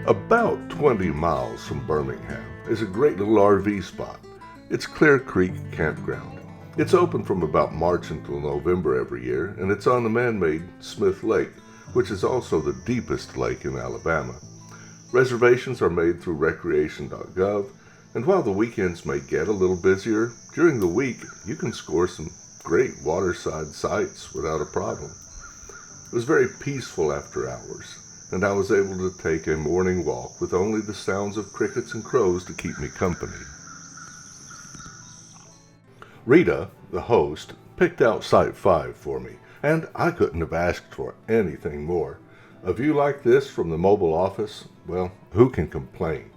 About 20 miles from Birmingham is a great little RV spot. It's Creak Campground. It's open from about March until November every year, and it's on the man-made Smith Lake, which is also the deepest lake in Alabama. Reservations are made through recreation.gov, and while the weekends may get a little busier, during the week you can score some great waterside sights without a problem. It was very peaceful after hours, and I was able to take a morning walk with only the sounds of crickets and crows to keep me company. Rita, the host, picked out Site 5 for me, and I couldn't have asked for anything more. A view like this from the mobile office, well, who can complain?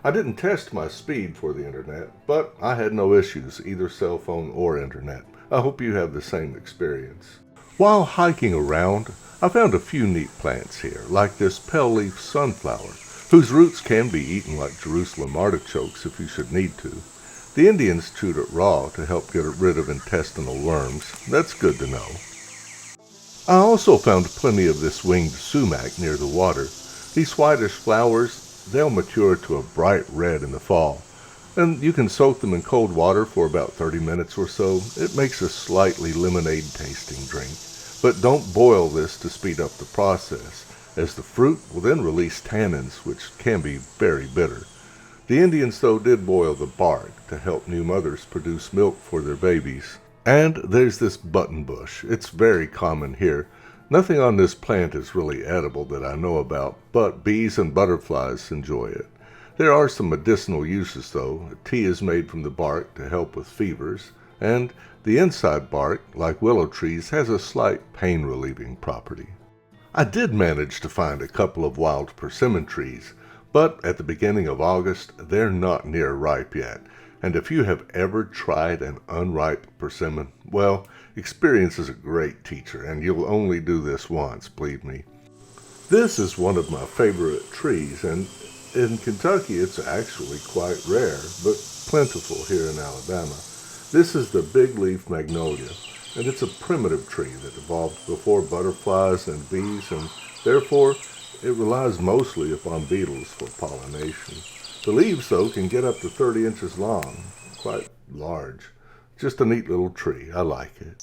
I didn't test my speed for the internet, but I had no issues, either cell phone or internet. I hope you have the same experience. While hiking around, I found a few neat plants here, like this pale leaf sunflower, whose roots can be eaten like Jerusalem artichokes if you should need to. The Indians chewed it raw to help get rid of intestinal worms. That's good to know. I also found plenty of this winged sumac near the water. These whitish flowers, they'll mature to a bright red in the fall, and you can soak them in cold water for about 30 minutes or so. It makes a slightly lemonade-tasting drink. But don't boil this to speed up the process, as the fruit will then release tannins, which can be very bitter. The Indians, though, did boil the bark to help new mothers produce milk for their babies. And there's this button bush. It's very common here. Nothing on this plant is really edible that I know about, but bees and butterflies enjoy it. There are some medicinal uses, though. Tea is made from the bark to help with fevers, and the inside bark, like willow trees, has a slight pain-relieving property. I did manage to find a couple of wild persimmon trees, but at the beginning of August, they're not near ripe yet. And if you have ever tried an unripe persimmon, well, experience is a great teacher, and you'll only do this once, believe me. This is one of my favorite trees, and in Kentucky it's actually quite rare, but plentiful here in Alabama. This is the big leaf Magnolia, and it's a primitive tree that evolved before butterflies and bees, and therefore it relies mostly upon beetles for pollination. The leaves, though, can get up to 30 inches long, quite large. Just a neat little tree. I like it.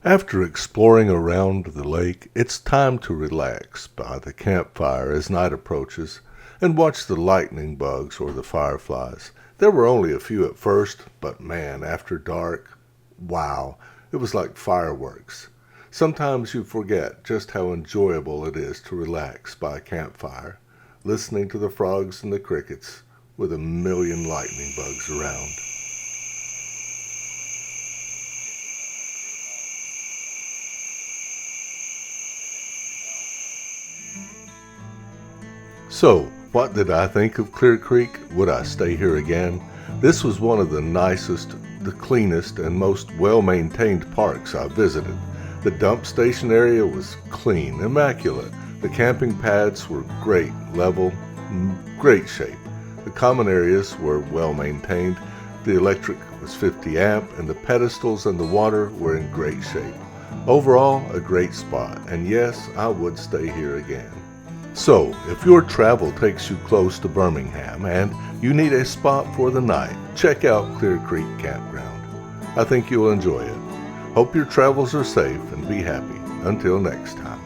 After exploring around the lake, it's time to relax by the campfire as night approaches and watch the lightning bugs or the fireflies. There were only a few at first, but man, after dark, wow, it was like fireworks. Sometimes you forget just how enjoyable it is to relax by a campfire, listening to the frogs and the crickets with a million lightning bugs around. So, what did I think of Clear Creek? Would I stay here again? This was one of the nicest, the cleanest, and most well-maintained parks I visited. The dump station area was clean, immaculate. The camping pads were great, level, great shape. The common areas were well-maintained. The electric was 50 amp, and the pedestals and the water were in great shape. Overall, a great spot, and yes, I would stay here again. So, if your travel takes you close to Birmingham and you need a spot for the night, check out Clear Creek Campground. I think you'll enjoy it. Hope your travels are safe and be happy. Until next time.